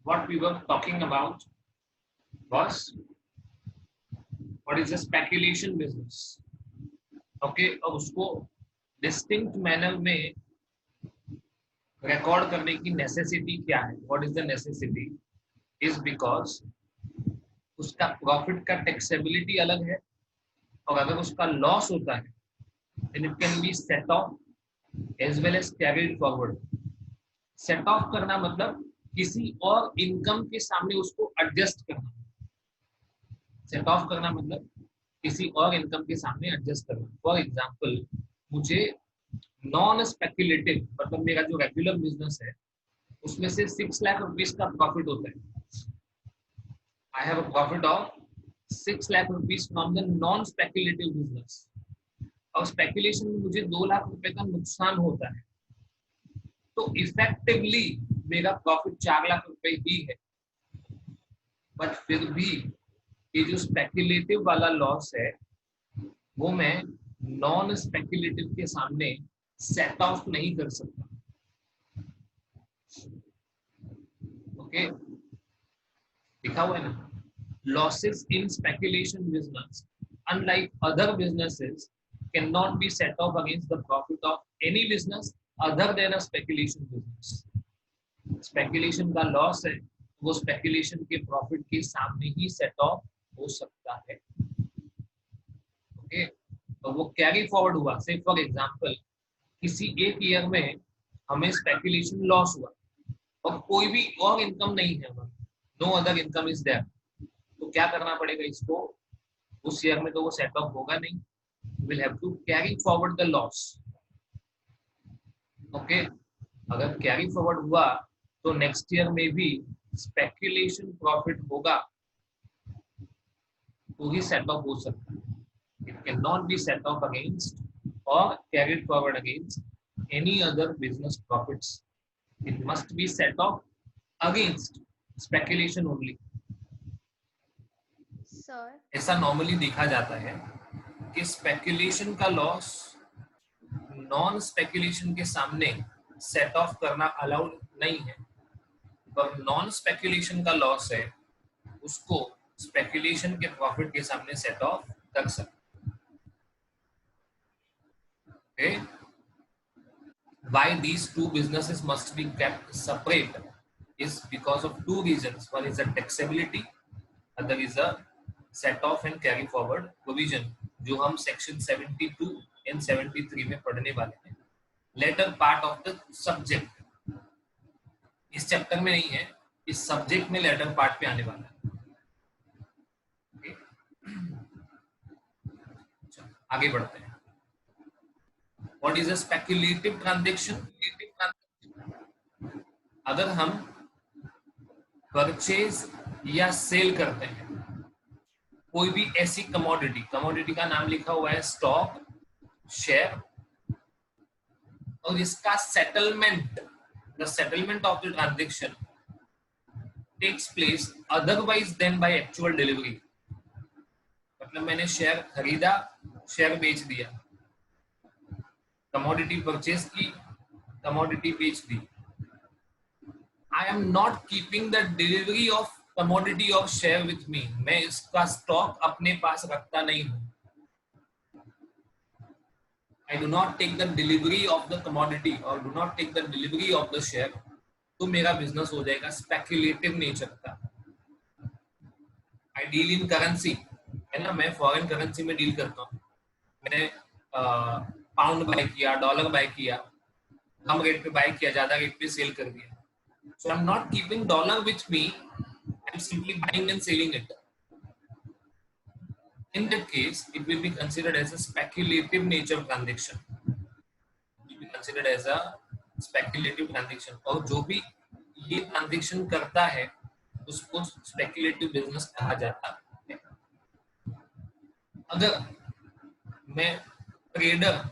what we were talking about was what is a speculation business. Okay अब उसको distinct manner में record करने की नेसेसिटी क्या है? What is the necessity? Is because उसका प्रॉफिट का टैक्सेबिलिटी अलग है, और अगर उसका लॉस होता है then it can be set off as well as carried forward. Set of करना मतलब किसी और इनकम के सामने उसको एडजस्ट करना। सेट ऑफ करना मतलब किसी और इनकम के सामने एडजस्ट करना। फॉर एग्जाम्पल, मुझे नॉन स्पेक्युलेटिव मतलब मेरा जो रेगुलर बिजनेस है उसमें से 6 लाख रुपीज का प्रॉफिट होता है। I have a profit of 6 lakh rupees from the non speculative business, और स्पेकुलेशन में मुझे 2 लाख रुपए का नुकसान होता है, तो इफेक्टिवली मेरा प्रॉफिट 4 लाख रुपए ही है। बट फिर भी ये जो स्पेकुलेटिव वाला लॉस है वो मैं नॉन स्पेकुलेटिव के सामने सेट ऑफ नहीं कर सकता। ओके, लिखा हुआ है ना, losses in speculation business unlike other businesses cannot be set off against the profit of any business other than a speculation business. Speculation का लॉस है वो स्पेकुलेशन के प्रॉफिट के सामने ही सेट ऑफ हो सकता है। ओके, तो वो कैरी फॉरवर्ड हुआ। से फॉर एग्जांपल किसी एक ईयर में हमें स्पेकुलेशन लॉस हुआ और कोई भी और इनकम नहीं है, no other income is there, तो क्या करना पड़ेगा इसको? उस ईयर में तो वो सेट ऑफ होगा नहीं, will have to carry forward the loss. Okay, अगर कैरी फॉरवर्ड हुआ तो नेक्स्ट ईयर में भी स्पेकुलेशन प्रॉफिट होगा तो ही सेट ऑफ हो सकता है। It can not be set off against और carried forward against any other business profits. It must be set off against speculation only. Sir ऐसा नॉर्मली देखा जाता है कि स्पेकुलेशन का लॉस नॉन स्पेकुलेशन के सामने सेट ऑफ करना अलाउड नहीं है, पर नॉन स्पेकुलेशन का लॉस है उसको स्पेकुलेशन के प्रॉफिट के सामने सेट ऑफ कर सकते। Okay? Why these two businesses must be kept separate is because of two reasons. One is the taxability, other is a set off and carry forward provision, जो हम section 72 and 73 में पढ़ने वाले हैं। Later part of the subject इस chapter में नहीं है, इस सब्जेक्ट में लेटर पार्ट पे आने वाला है। आगे बढ़ते हैं। What is a speculative transaction? अगर हम परचेज या सेल करते हैं कोई भी ऐसी कमोडिटी, कमोडिटी का नाम लिखा हुआ है स्टॉक, शेयर, और इसका settlement, the settlement of the transaction takes place otherwise than by actual delivery. मतलब मैंने शेयर खरीदा, शेयर बेच दिया, कमोडिटी परचेज की, कमोडिटी बेच दी। I am not keeping the delivery of commodity of share with me. मैं इसका स्टॉक अपने पास रखता नहीं हूं। I do not take the delivery of the commodity or do not take the delivery of the share, तो मेरा business हो जाएगा स्पेक्युलेटिव नेचर का। I deal in currency, है ना, मैं फॉरेन करेंसी में डील करता हूँ। मैंने पाउंड बाय किया, डॉलर बाय किया, कम रेट पे बाय किया, ज्यादा रेट पे सेल कर दिया। So I'm not keeping dollar with me, I'm simply buying and selling it. In that case, it will be considered as a speculative nature transaction. It will be considered as a speculative transaction. और जो भी ये transaction करता है उसको speculative business कहा जाता है। अगर मैं ट्रेडर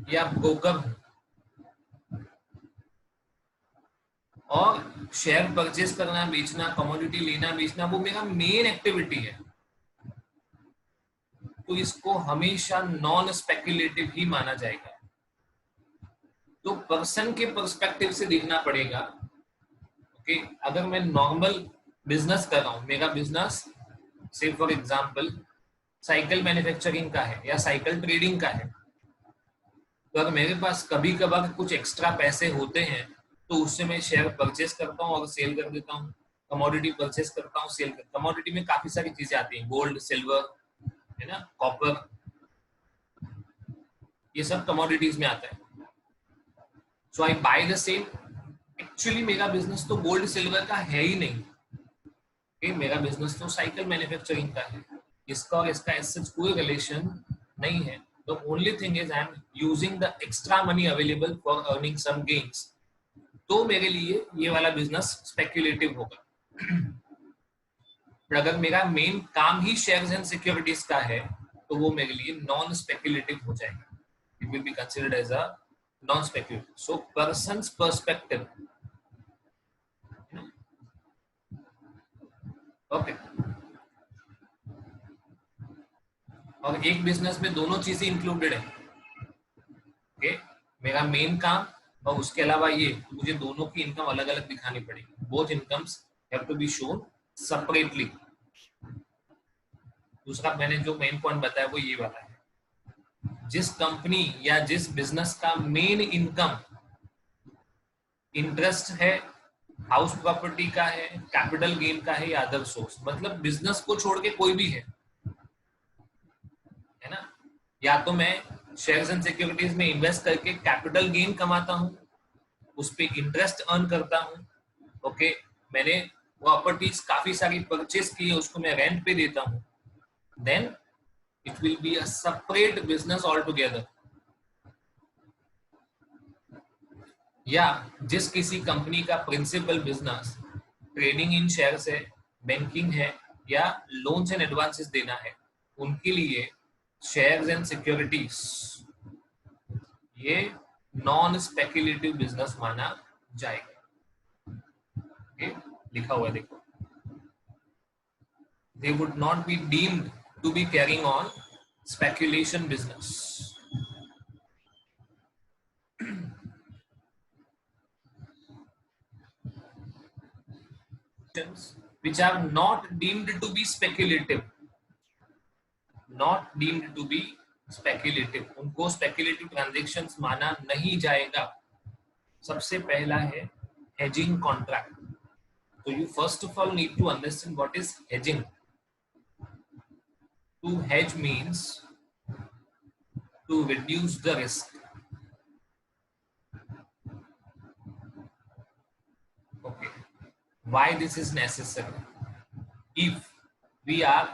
या ब्रोकर हूं और शेयर परचेज करना, बेचना, कमोडिटी लेना बेचना वो मेरा मेन एक्टिविटी है, तो इसको हमेशा नॉन स्पेक्युलेटिव ही माना जाएगा। तो पर्सन के पर्सपेक्टिव से देखना पड़ेगा, कि अगर मैं नॉर्मल बिजनेस कर रहा हूँ, मेरा बिजनेस से फॉर एग्जांपल साइकिल मैन्युफैक्चरिंग का है या साइकिल ट्रेडिंग का है, तो अगर मेरे पास कभी कभार कुछ एक्स्ट्रा पैसे होते हैं तो उससे मैं शेयर परचेस करता हूँ और सेल कर देता हूँ, कमोडिटी परचेस करता हूँ, सेल कर, कमोडिटी में काफी सारी चीजें आती हैं, गोल्ड, सिल्वर, है ना, कॉपर, ये सब कमोडिटीज में आता है। सो आई बाय द सेम। एक्चुअली मेरा बिजनेस तो गोल्ड सिल्वर का है ही नहीं, मेरा बिजनेस तो साइकिल मैन्युफैक्चरिंग का है, इसका और इसका ऐसा कोई रिलेशन नहीं है। The only thing is I am using the extra money available for earning some gains, तो मेरे लिए ये वाला बिजनेस स्पेक्युलेटिव होगा। पर अगर मेरा मेन काम ही शेयर्स एंड सिक्योरिटीज का है तो वो मेरे लिए नॉन स्पेक्युलेटिव हो जाएगा, it will be considered as a non speculative. So persons perspective, okay. और एक बिजनेस में दोनों चीजें इंक्लूडेड है, ओके, मेरा मेन काम और उसके अलावा ये, मुझे दोनों की इनकम अलग अलग दिखानी पड़ेगी, both incomes have to be shown separately. दूसरा मैंने जो मेन पॉइंट बताया वो ये वाला है, जिस कंपनी या जिस बिजनेस का मेन इनकम इंटरेस्ट है, हाउस प्रॉपर्टी का है, कैपिटल गेन का है या अदर सोर्स, मतलब बिजनेस को छोड़ के कोई भी है ना, या तो मैं शेयर्स एंड सिक्योरिटीज में इन्वेस्ट करके कैपिटल गेन कमाता हूं, उस पर इंटरेस्ट अर्न करता हूं, ओके, मैंने प्रॉपर्टीज काफी सारी परचेज की है, उसको मैं रेंट पे देता हूं, then it will be a separate business all together. या जिस किसी कंपनी का principal business trading in shares है, बैंकिंग है या लोन्स एंड एडवांसेस देना है, उनके लिए शेयर्स एंड सिक्योरिटीज ये नॉन स्पेक्युलेटिव बिजनेस माना जाएगा। okay? लिखा हुआ है देखो, they would not be deemed to be carrying on speculation business. Which are not deemed to be speculative, not deemed to be speculative, उनको speculative transactions माना नहीं जाएगा। सबसे पहला है hedging contract. So you first of all need to understand what is hedging. To hedge means to reduce the risk. Okay. Why this is necessary? If we are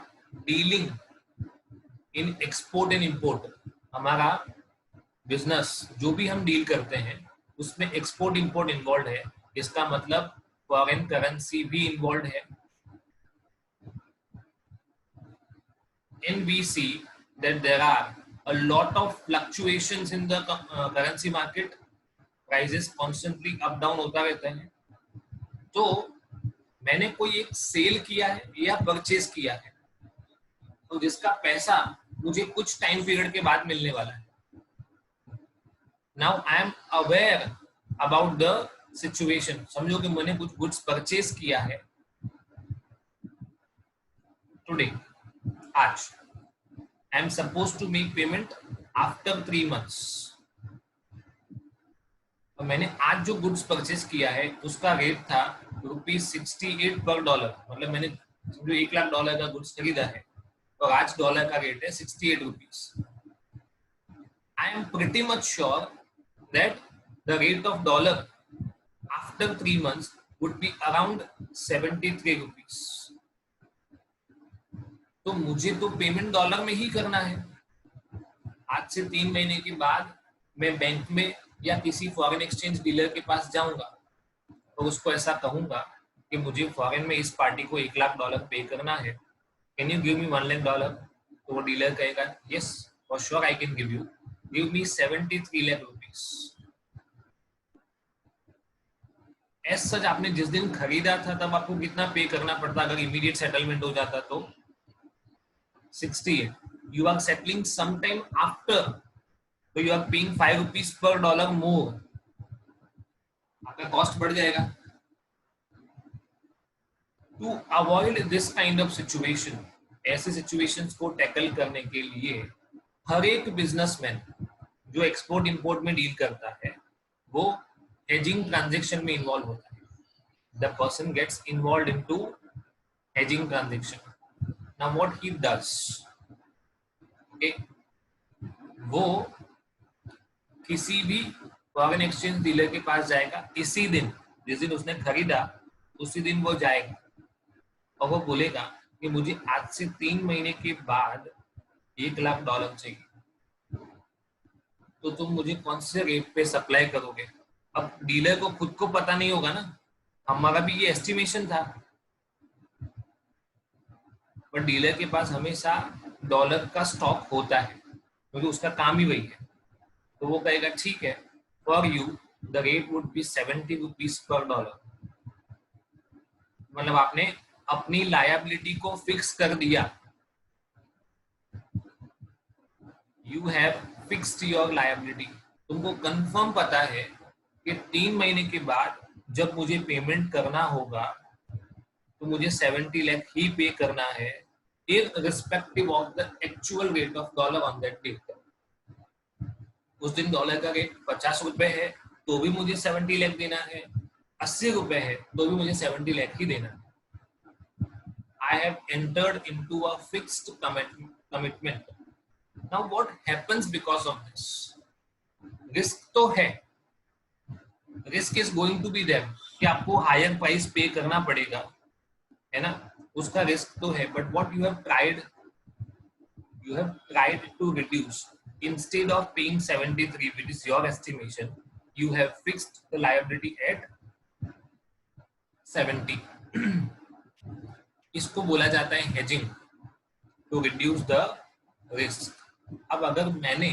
dealing in export and import, हमारा business जो भी हम deal करते हैं उसमें export import involve है, इसका मतलब फॉरेन करेंसी भी इन्वॉल्व है। And we see that there are a lot of fluctuations in the currency market, prices constantly up down होता रहता है। तो मैंने कोई एक सेल किया है या परचेज किया है, तो जिसका पैसा मुझे कुछ टाइम पीरियड के बाद मिलने वाला है। Now I am aware about the situation, समझो कि मैंने कुछ गुड्स परचेज किया है टुडे, आज, I am suppose to make payment after 3 months। तो मैंने आज जो गुड्स परचेज किया है उसका रेट था ₹68 पर डॉलर, मतलब मैंने जो $1,00,000 का गुड्स खरीदा है और आज डॉलर का रेट है 68 rupees। I am pretty much sure that the rate of dollar after 3 months would be around 73 rupees। तो मुझे तो पेमेंट डॉलर में ही करना है। आज से 3 महीने के बाद मैं बैंक में या किसी फॉरेन एक्सचेंज डीलर के पास जाऊंगा और उसको ऐसा कहूंगा कि मुझे फॉरेन में इस पार्टी को $1,00,000 पे करना है, कैन यू गिव मी $1,00,000? तो वो डीलर कहेगा yes for sure I can give you, give me 73 lakh rupees. As such आपने जिस दिन खरीदा था तब आपको कितना पे करना पड़ता, अगर इमीडिएट सेटलमेंट हो जाता तो 68। You are settling sometime after, so you are paying 5 rupees per dollar more, आपका कॉस्ट बढ़ जाएगा। To avoid this kind of situation, ऐसे सिचुएशंस को टैकल करने के लिए हर एक बिजनेसमैन जो एक्सपोर्ट इंपोर्ट में डील करता है वो हेजिंग ट्रांजेक्शन में इन्वॉल्व होता है. The person gets involve in to hedging transaction. Now what he does, okay, वो किसी भी फॉरेन एक्सचेंज डीलर के पास जाएगा, इसी दिन जिस दिन उसने खरीदा उसी दिन वो जाएगा और वो बोलेगा कि मुझे आज से 3 महीने के बाद $1,00,000 चाहिए, तो तुम मुझे कौन से रेट पे सप्लाई करोगे. अब डीलर को खुद को पता नहीं होगा ना, हमारा भी ये एस्टिमेशन था, पर डीलर के पास हमेशा डॉलर का स्टॉक होता है क्योंकि उसका काम ही वही है. तो वो कहेगा ठीक है, for you the rate would be 70 rupees per dollar. मतलब आपने अपनी लायबिलिटी को फिक्स कर दिया. You have fixed your liability. तुमको कंफर्म पता है कि 3 महीने के बाद जब मुझे पेमेंट करना होगा तो मुझे 70 लाख ही पे करना है, irrespective of the actual rate of dollar on that date. उस दिन डॉलर का रेट 50 रुपए है तो भी मुझे 70 लाख देना है, 80 रुपए है तो भी मुझे 70 लाख ही देना है. I have entered into a fixed commitment. Now what happens because of this? Risk तो है, risk is going to be there कि आपको हायर प्राइस पे करना पड़ेगा, है ना, उसका रिस्क तो है. But what you have tried to reduce, instead of paying 73 which is your estimation, you have fixed the liability at 70. इसको बोला जाता है hedging to reduce the risk. अब अगर मैंने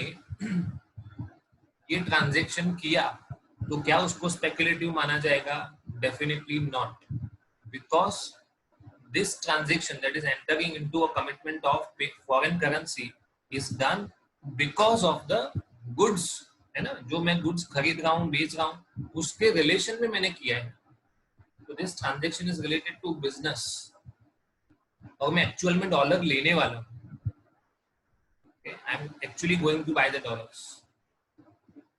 ये ट्रांजैक्शन किया तो क्या उसको स्पेकुलेटिव माना जाएगा? Definitely not, because this transaction that is entering into a commitment of foreign currency is done because of the goods, है ना, जो मैं गुड्स खरीद रहा हूँ बेच रहा हूँ उसके रिलेशन में मैंने किया है. तो this transaction is related to business और मैं एक्चुअल में डॉलर लेने वाला हूँ. I am actually going to buy the dollars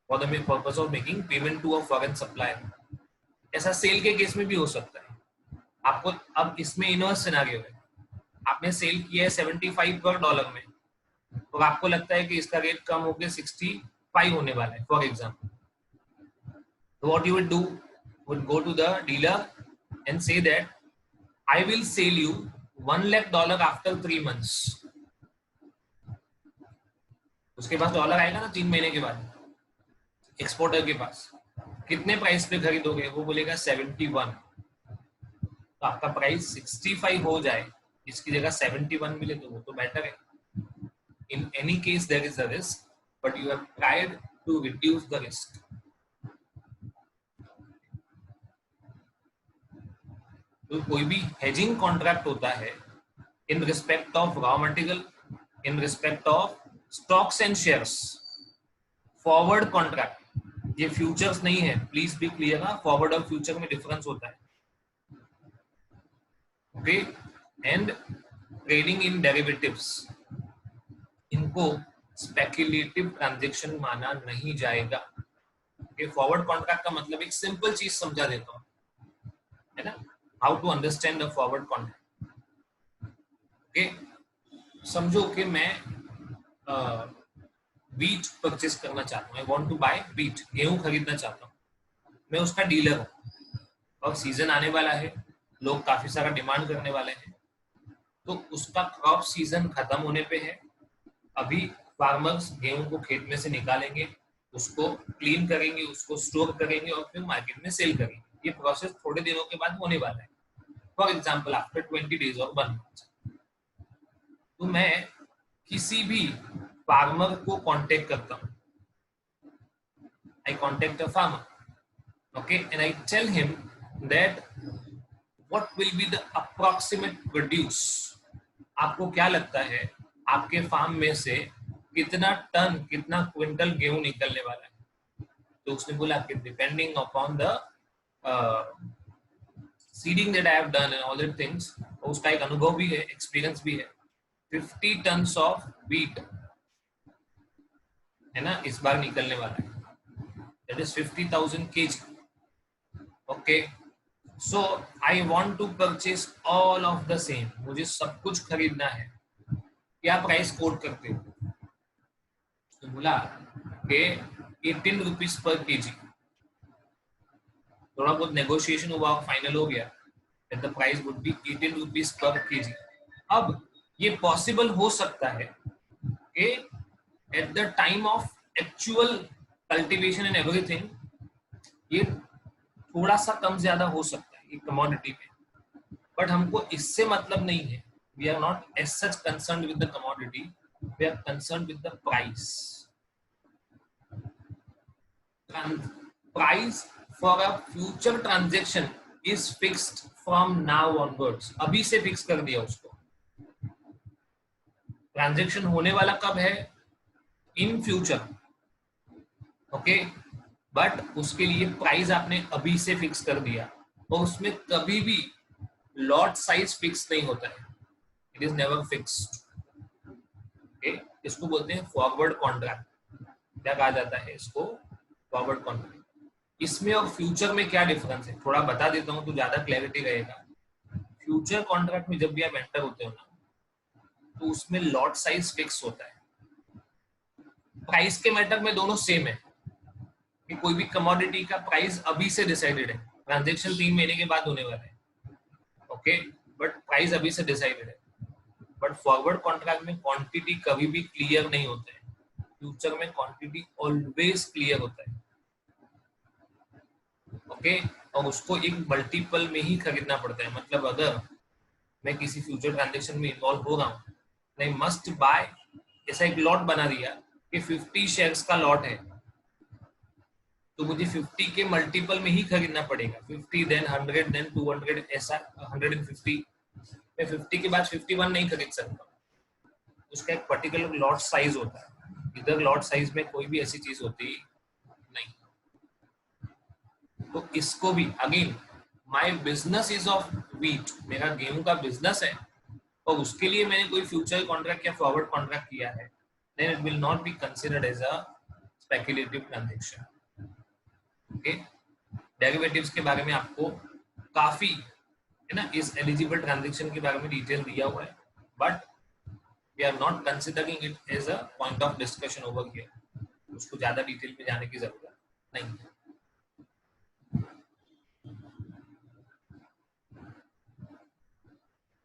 for the purpose of making payment to a foreign supplier. ऐसा सेल के केस में भी हो सकता है. आपको अब इसमें इनवर्स सिनेरियो है, आपने सेल किया है 75 पर डॉलर में और आपको लगता है कि इसका रेट कम होकर 65 होने वाला है फॉर एग्जाम्पल. तो what you would do, would go to the dealer and say that I will sell you $1,00,000 after 3 months. उसके पास डॉलर आएगा ना 3 महीने के बाद. एक्सपोर्टर के पास कितने प्राइस पे खरीदोगे? वो बोलेगा 71. तो आपका प्राइस 65 हो जाए, इसकी जगह 71 मिले तो वो तो बेटर है. In any case there is a risk but you have tried to reduce the risk. तो कोई भी हेजिंग कॉन्ट्रैक्ट होता है in respect of raw material, in respect of stocks and shares. Forward contract, ये futures नहीं है, please be clear. Forward और future में डिफरेंस होता है. Okay, and trading in derivatives, इनको speculative transaction माना नहीं जाएगा. okay, forward contract का मतलब एक सिंपल चीज समझा देता हूँ, है ना, how to understand the forward contract. okay, समझो कि मैं wheat परचेस करना चाहता हूँ. I want to buy wheat, गेहूं खरीदना चाहता हूँ. मैं उसका डीलर हूँ और सीजन आने वाला है, लोग काफी सारा डिमांड करने वाले हैं. तो उसका क्रॉप सीजन खत्म होने पे है. अभी फार्मर्स गेहूं को खेत में से निकालेंगे, उसको क्लीन करेंगे, उसको स्टोर करेंगे और फिर मार्केट में सेल करेंगे. ये प्रोसेस थोड़े दिनों के बाद होने वाला है. फॉर एग्जाम्पल आफ्टर 20 days और 1 month. तो मैं किसी भी फार्मर को कांटेक्ट करता हूँ. I contact a farmer, okay, and I tell him that what will be the approximate produce. आपको क्या लगता है आपके फार्म में से कितना टन, कितना क्विंटल गेहूं निकलने वाला है? तो उसने बोला कि depending upon the seeding that I have done and all that things, उसका एक अनुभव भी है, एक्सपीरियंस भी है। 50 टन्स ऑफ व्हीट है ना इस बार निकलने वाला है, that is 50,000 kg। Okay, so I want to purchase all of the same, मुझे सब कुछ खरीदना है, क्या प्राइस कोट करते हो? तो बोला कि 18 रुपीज पर केजी। थोड़ा बहुत नेगोशिएशन हुआ, फाइनल हो गया, that the price would be 18 rupees per kg। अब ये पॉसिबल हो सकता है कि at the time of actual cultivation and everything ये थोड़ा सा कम ज्यादा हो सकता है ये कमोडिटी में, बट हमको इससे मतलब नहीं है। We are not as such concerned with the commodity, we are concerned with the price. Price for a future transaction is fixed from now onwards। अभी से फिक्स कर दिया उसको। ट्रांजेक्शन होने वाला कब है? In future. ओके, बट उसके लिए प्राइस आपने अभी से फिक्स कर दिया, और उसमें कभी भी लॉट साइज फिक्स नहीं होता है, it is never fixed. Okay, इसको बोलते हैं फॉरवर्ड कॉन्ट्रैक्ट। क्या कहा जाता है इसको? Forward contract. इसमें और फ्यूचर में क्या डिफरेंस है थोड़ा बता देता हूँ तो ज्यादा क्लैरिटी रहेगा। फ्यूचर कॉन्ट्रैक्ट में जब भी आप एंटर होते हो ना, तो उसमें लॉट साइज फिक्स होता है। प्राइस के मैटर में दोनों सेम है कि कोई भी कमोडिटी का प्राइस अभी से डिसाइडेड है, ट्रांजेक्शन 3 महीने के बाद होने वाला है। ओके, बट प्राइस अभी से डिसाइडेड है। बट फॉरवर्ड कॉन्ट्रैक्ट में क्वांटिटी कभी भी क्लियर नहीं होता है, फ्यूचर में क्वांटिटी ऑलवेज क्लियर होता है। ओके, और उसको एक मल्टीपल में ही खरीदना पड़ता है। मतलब अगर मैं किसी फ्यूचर ट्रांजेक्शन में इन्वॉल्व हो रहा हूँ, मैं मस्ट बाय, ऐसा एक लॉट बना दिया कि 50 शेयर्स का लॉट है, तो मुझे 50 के मल्टीपल में ही खरीदना पड़ेगा। 50 देन 100 देन 200, ऐसा 150। मैं 50 के बाद 51 नहीं खरीद सकता, उसका एक पर्टिकुलर लॉट साइज होता है। इधर लॉट साइज में कोई भी ऐसी चीज होती नहीं। तो इसको भी again, my business is of wheat, मेरा गेहूं का बिजनेस है, और उसके लिए मैंने कोई फ्यूचर कॉन्ट्रैक्ट या फॉरवर्ड कॉन्ट्रैक्ट किया है, then it will not be considered as a speculative transaction. Okay, derivatives के बारे में आपको काफी है ना इस एलिजिबल ट्रांजैक्शन के बारे में डिटेल दिया हुआ है, but we are not considering it as a point of discussion over here, उसको ज्यादा डिटेल में जाने की जरूरत नहीं है।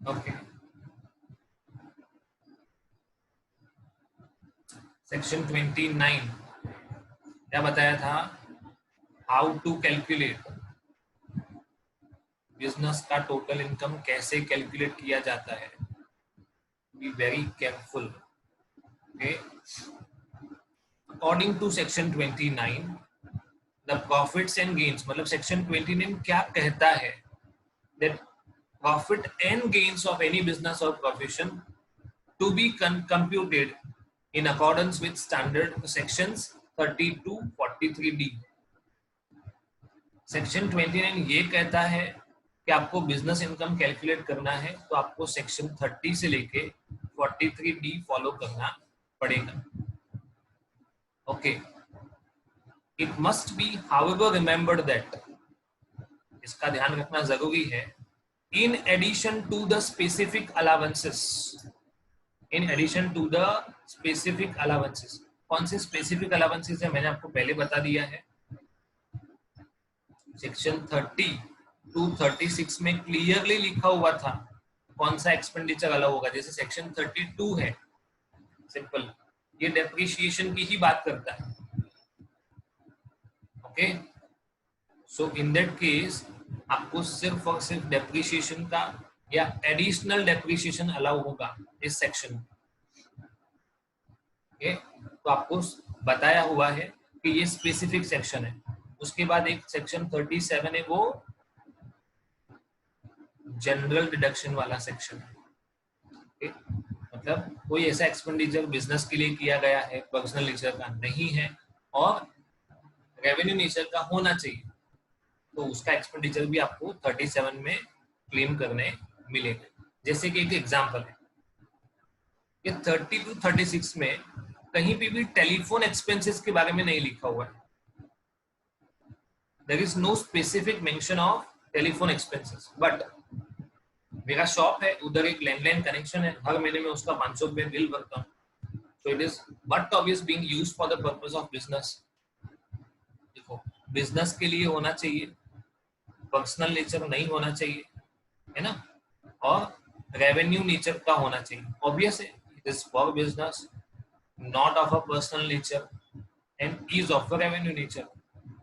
ओके, सेक्शन 29 क्या बताया था? हाउ टू कैलकुलेट बिजनेस का टोटल इनकम, कैसे कैलकुलेट किया जाता है। Be very careful. Okay, according to section 29 the profits and gains, मतलब सेक्शन 29 क्या कहता है? That profit and gains of any business और profession to be computed in accordance with standard sections 30 to 43D। Section 29 ये कहता है कि आपको बिजनेस इनकम कैलकुलेट करना है तो आपको सेक्शन 30 से लेके 43D फॉलो करना पड़ेगा। Okay, it must be however remembered that, इसका ध्यान रखना जरूरी है, in addition to the specific allowances, in addition to the specific allowances. कौन से स्पेसिफिक अलाउंसेस है मैंने आपको पहले बता दिया है। सेक्शन 30 टू 36 में क्लियरली लिखा हुआ था कौन सा एक्सपेंडिचर अलाउ होगा। जैसे सेक्शन 32 है, सिंपल, ये डेप्रिसिएशन की ही बात करता है। Okay, so in that case आपको सिर्फ और सिर्फ डेप्रिसिएशन का या एडिशनल डेप्रिसिएशन अलाउ होगा इस सेक्शन में। ओके, तो आपको बताया हुआ है कि ये स्पेसिफिक सेक्शन है। उसके बाद एक सेक्शन 37 है, वो जनरल डिडक्शन वाला सेक्शन है। ओके, मतलब कोई ऐसा एक्सपेंडिचर बिजनेस के लिए किया गया है, पर्सनल नेचर का नहीं है और रेवेन्यू नेचर का होना चाहिए, तो उसका एक्सपेंडिचर भी आपको 37 में क्लेम करने मिलेगा। जैसे कि एक एग्जांपल है, ये 30 to 36 में कहीं पे भी टेलीफोन एक्सपेंसेस के बारे में नहीं लिखा हुआ है। There is no specific mention of telephone expenses, but मेरा शॉप है, उधर एक लैंडलाइन कनेक्शन है, हर महीने में उसका 500 रुपये बिल भरता हूँ। So it is but obvious being used for the purpose of business. देखो, बिजनेस के लिए होना चाहिए, पर्सनल नेचर नहीं होना चाहिए, है ना, और रेवेन्यू नेचर का होना चाहिए। ऑब्वियस है, it is for business, not of a personal nature and is of a revenue nature.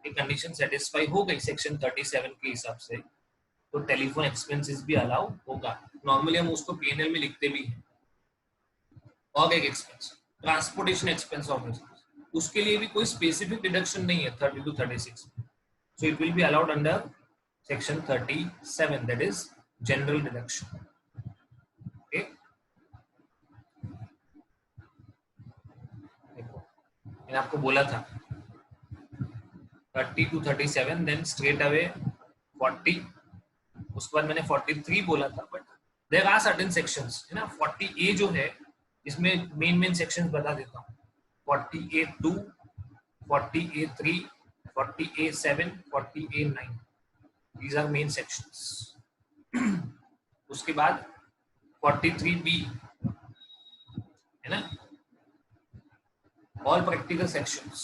ये कंडीशन सेटिस्फाई हो गई सेक्शन 37 के हिसाब से, तो टेलीफोन एक्सपेंसेस भी अलाउ होगा। नॉर्मली हम उसको पीएनएल में लिखते भी हैं। और एक expense, transportation expense of business, उसके लिए भी कोई स्पेसिफिक डिडक्शन नहीं है 30 to 36। So it will be allowed under section 37, that is general deduction. Okay, देखो मैंने आपको बोला था 30 to 37, देन स्ट्रेट अवे 40, उसके बाद मैंने 43 बोला था, but there are certain sections, है ना। 40A जो है, इसमें मेन सेक्शंस बता देता हूँ। 40A2, 40A3, 40A7, 40A9, these are main sections. उसके बाद 43B, है ना, ऑल प्रैक्टिकल सेक्शंस।